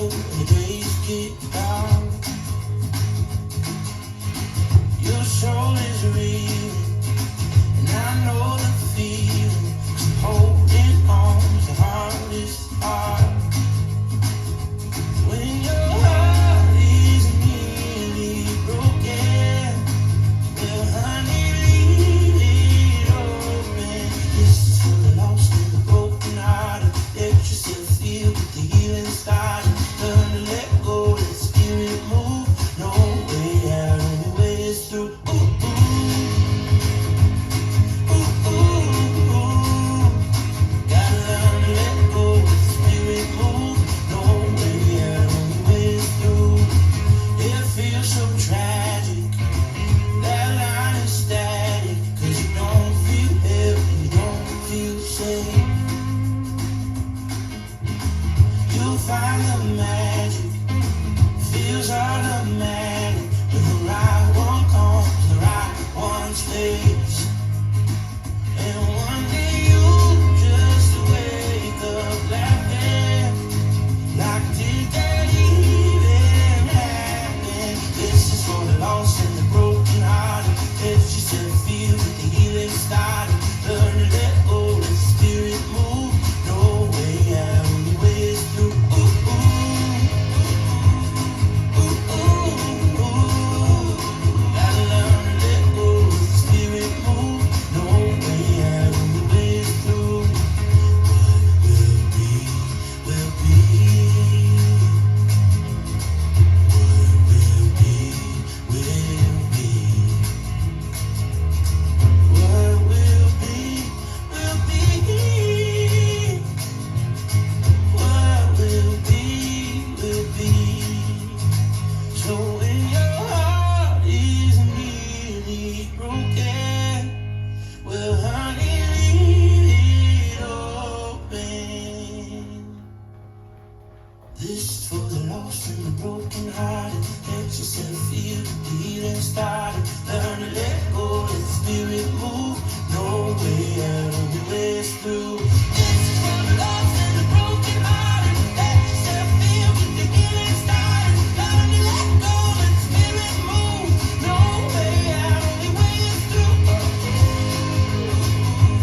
the days get dark. Your soul is real, and I know the feeling. So holding on is the hardest part. When your heart is nearly broken, well, honey, leave it open. This is for the lost and the broken hearted. Let yourself feel with the healing started. Learn to let go, let spirit move. No way out, only way is through. Find the magic, feels automatic. When the right one comes, the right one stays. And one day you just wake up laughing, like did that even happen? This is for the lost and the broken hearted. Let yourself feel with the healing started. Learn to let go, let the spirit move. No way out, only way is through. This is for the lost and the broken hearted. Let yourself feel the healing started. Learn to let go, let the spirit move. No way out, only way is through. This is for the lost and the broken hearted. Let yourself feel the healing started. Learn to let go, let the spirit move. No way out, only way is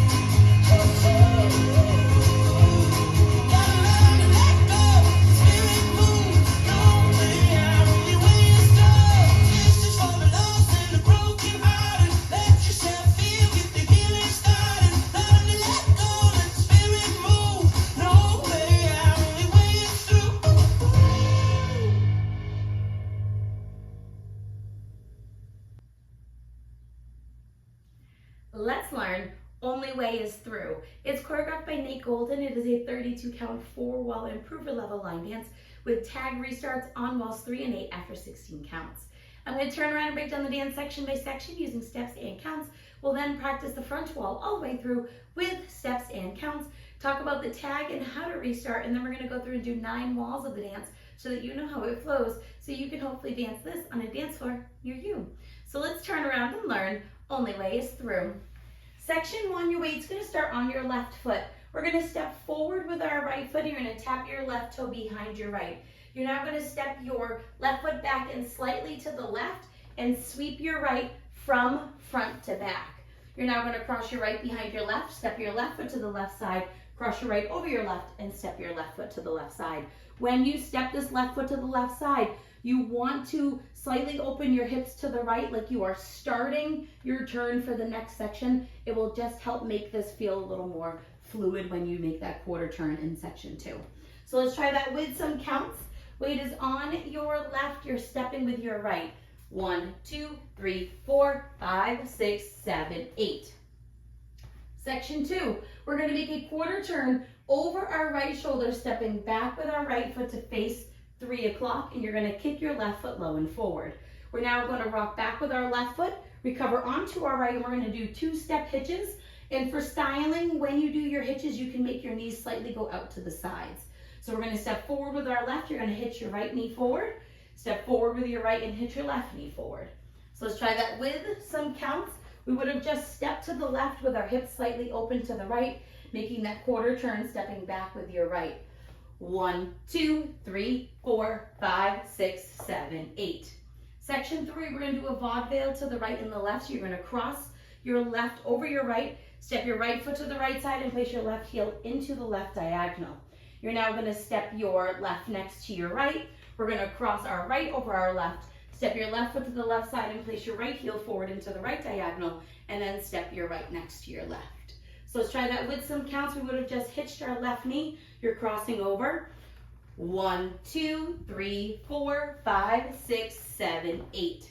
through. Let's learn Only Way is Through. It's choreographed by Nate Golden. It is a 32 count 4-wall improver level line dance with tag restarts on walls 3 and 8 after 16 counts. I'm going to turn around and break down the dance section by section using steps and counts. We'll then practice the front wall all the way through with steps and counts, talk about the tag and how to restart, and then we're going to go through and do 9 walls of the dance so that you know how it flows, so you can hopefully dance this on a dance floor near you. So let's turn around and learn Only Way is Through. Section 1, your weight's going to start on your left foot. We're going to step forward with our right foot. You're going to tap your left toe behind your right. You're now going to step your left foot back and slightly to the left and sweep your right from front to back. You're now going to cross your right behind your left, step your left foot to the left side, cross your right over your left, and step your left foot to the left side. When you step this left foot to the left side, you want to slightly open your hips to the right like you are starting your turn for the next section. It will just help make this feel a little more fluid when you make that quarter turn in section 2. So let's try that with some counts. Weight is on your left, you're stepping with your right. 1, 2, 3, 4, 5, 6, 7, 8. Section 2, we're going to make a quarter turn over our right shoulder, stepping back with our right foot to face 3 o'clock, and you're going to kick your left foot low and forward. We're now going to rock back with our left foot, recover onto our right, and we're going to do 2-step hitches. And for styling, when you do your hitches, you can make your knees slightly go out to the sides. So we're going to step forward with our left, you're going to hitch your right knee forward, step forward with your right and hitch your left knee forward. So let's try that with some counts. We would have just stepped to the left with our hips slightly open to the right, making that quarter turn, stepping back with your right. 1, 2, 3, 4, 5, 6, 7, 8. Section 3, we're going to do a vaudeville to the right and the left. So you're going to cross your left over your right, step your right foot to the right side and place your left heel into the left diagonal. You're now going to step your left next to your right. We're going to cross our right over our left, step your left foot to the left side and place your right heel forward into the right diagonal, and then step your right next to your left. So let's try that with some counts. We would have just hitched our left knee. You're crossing over. 1, 2, 3, 4, 5, 6, 7, 8.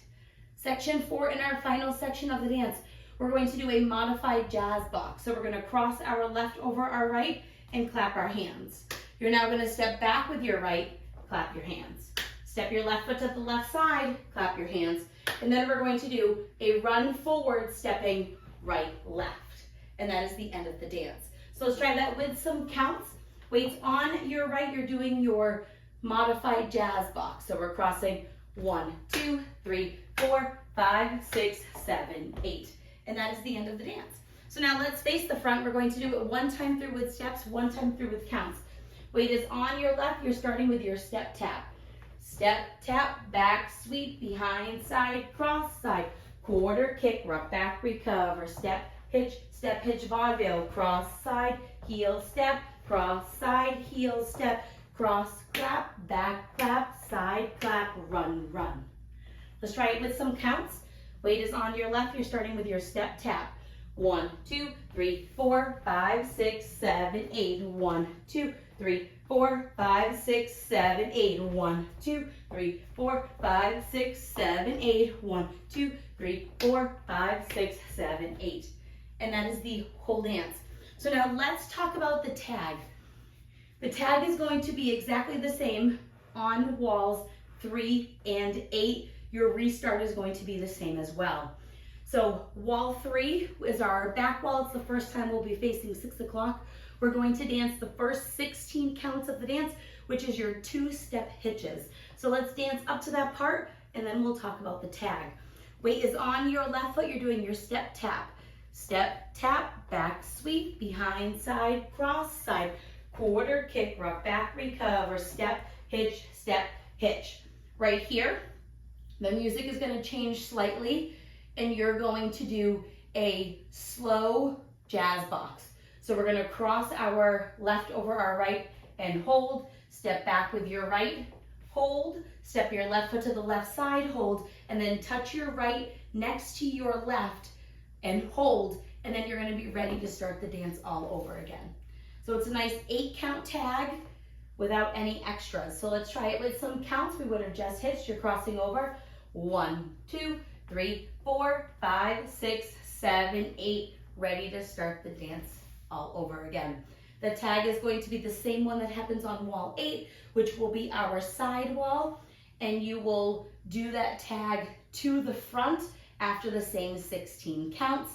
Section 4, in our final section of the dance, we're going to do a modified jazz box. So we're going to cross our left over our right and clap our hands. You're now going to step back with your right, clap your hands. Step your left foot to the left side, clap your hands. And then we're going to do a run forward, stepping right, left. And that is the end of the dance. So let's try that with some counts. Weights on your right, you're doing your modified jazz box. So we're crossing 1, 2, 3, 4, 5, 6, 7, 8. And that is the end of the dance. So now let's face the front. We're going to do it one time through with steps, one time through with counts. Weight is on your left. You're starting with your step tap. Step, tap, back, sweep, behind, side, cross, side, quarter, kick, rock, back, recover, step, hitch, vaudeville, cross, side, heel, step, cross, side, heel, step, cross, clap, back, clap, side, clap, run, run. Let's try it with some counts. Weight is on your left. You're starting with your step tap. 1, 2, 3, 4, 5, 6, 7, 8. 1, 2, 3, 4, 5, 6, 7, 8. 1, 2, 3, 4, 5, 6, 7, 8. 1, 2, 3, 4, 5, 6, 7, 8. And that is the whole dance. So now let's talk about the tag. The tag is going to be exactly the same on walls 3 and 8. Your restart is going to be the same as well. So wall 3 is our back wall. It's the first time we'll be facing 6 o'clock. We're going to dance the first 16 counts of the dance, which is your 2-step hitches. So let's dance up to that part and then we'll talk about the tag. Weight is on your left foot. You're doing your step tap. Step, tap, back, sweep, behind, side, cross, side, quarter, kick, rock, back, recover, step, hitch. Right here, the music is going to change slightly and you're going to do a slow jazz box. So we're going to cross our left over our right and hold, step back with your right, hold, step your left foot to the left side, hold, and then touch your right next to your left and hold, and then you're going to be ready to start the dance all over again. So it's a nice 8-count tag without any extras. So let's try it with some counts. We would have just hitched. You're crossing over. 1, 2, 3, 4, 5, 6, 7, 8. Ready to start the dance all over again. The tag is going to be the same one that happens on wall 8, which will be our side wall, and you will do that tag to the front after the same 16 counts.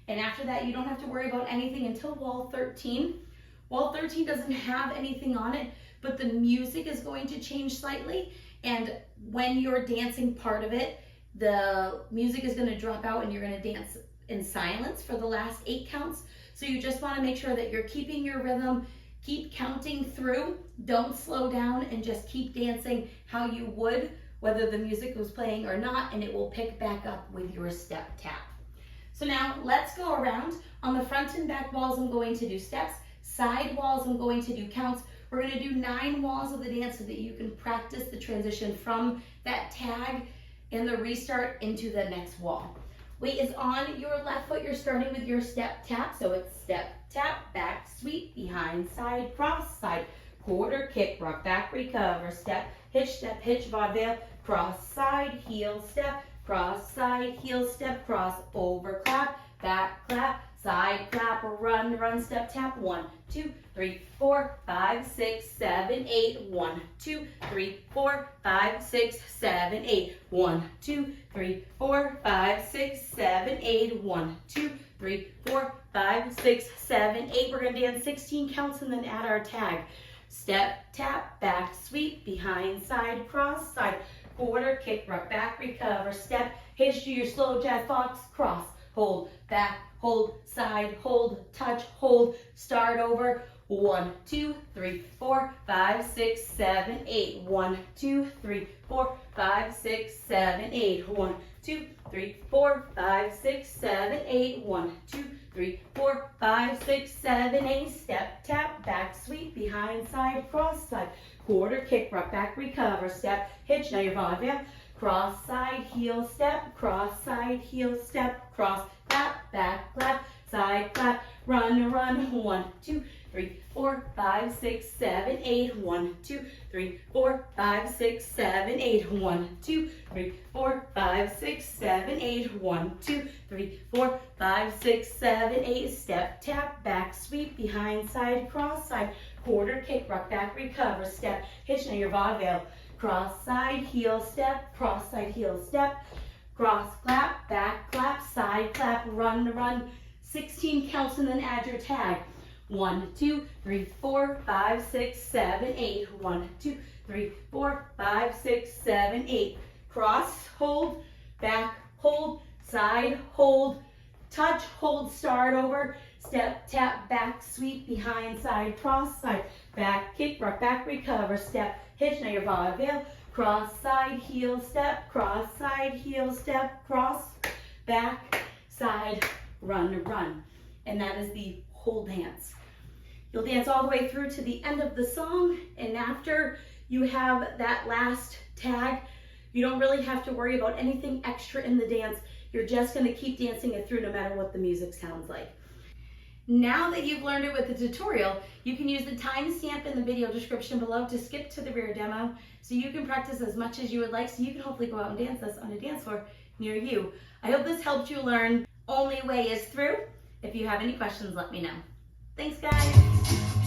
And after that, you don't have to worry about anything until wall 13. Wall 13 doesn't have anything on it, but the music is going to change slightly. And when you're dancing part of it, the music is going to drop out and you're going to dance in silence for the last 8 counts. So you just want to make sure that you're keeping your rhythm, keep counting through, don't slow down, and just keep dancing how you would whether the music was playing or not, and it will pick back up with your step tap. So now let's go around. On the front and back walls, I'm going to do steps. Side walls, I'm going to do counts. We're going to do 9 walls of the dance so that you can practice the transition from that tag and the restart into the next wall. Weight is on your left foot. You're starting with your step tap. So it's step, tap, back, sweep, behind, side, cross, side, quarter, kick, rock, back, recover, step, hitch, vaudeville, cross, side, heel, step, cross, side, heel, step, cross, over, clap, back, clap, side, clap, run, run, step, tap, 1, 2, 3, 4, 5, 6, 7, 8, 1, 2, 3, 4, 5, 6, 7, 8, 1, 2, 3, 4, 5, 6, 7, 8, 1, 2, 3, 4, 5, 6, 7, 8. We're going to dance 16 counts and then add our tag. Step, tap, back, sweep, behind, side, cross, side, quarter, kick, rock, back, recover, step, hitch to your slow jazz box, cross, hold, back, hold, side, hold, touch, hold, start over, 1, 2, 3, 4, 5, 6, 7, 8. 1, 2, 3, 4, 5, 6, 7, 8. 1, 2, 3, 4, 5, 6, 7, 8. 1, 2, 3, 4, 5, 6, 7, 8. Step, tap, back, sweep, behind, side, cross, side. Quarter kick, rock, back, recover, step, hitch, now your vaudeville. Cross, side, heel, step, cross, side, heel, step, cross, clap, back, clap, side, clap, run, run. 1, 2, 3, 4, 5, 6, 7, 8. 1, 2, 3, 4, 5, 6, 7, 8. 1, 2, 3, 4, 5, 6, 7, 8. 1, 2, 3, 4, 5, 6, 7, 8. Step, tap, back, sweep, behind, side, cross, side. Quarter kick, rock, back, recover, step, hitch, now your vaudeville. Cross, side, heel, step, cross, side, heel, step, cross, clap, back, clap, side, clap, run, run. 16 counts and then add your tag. 1, 2, 3, 4, 5, 6, 7, 8. 1, 2, 3, 4, 5, 6, 7, 8. Cross, hold, back, hold, side, hold, touch, hold, start over, step, tap, back, sweep, behind, side, cross, side, back, kick, rock, back, recover, step, hitch, now your vaudeville. Cross, side, heel, step, cross, side, heel, step, cross, back, side, run, run. And that is the whole dance. You'll dance all the way through to the end of the song, and after you have that last tag, you don't really have to worry about anything extra in the dance. You're just going to keep dancing it through no matter what the music sounds like. Now that you've learned it with the tutorial, you can use the timestamp in the video description below to skip to the rear demo so you can practice as much as you would like, so you can hopefully go out and dance this on a dance floor near you. I hope this helped you learn Only Way is Through. If you have any questions, let me know. Thanks, guys.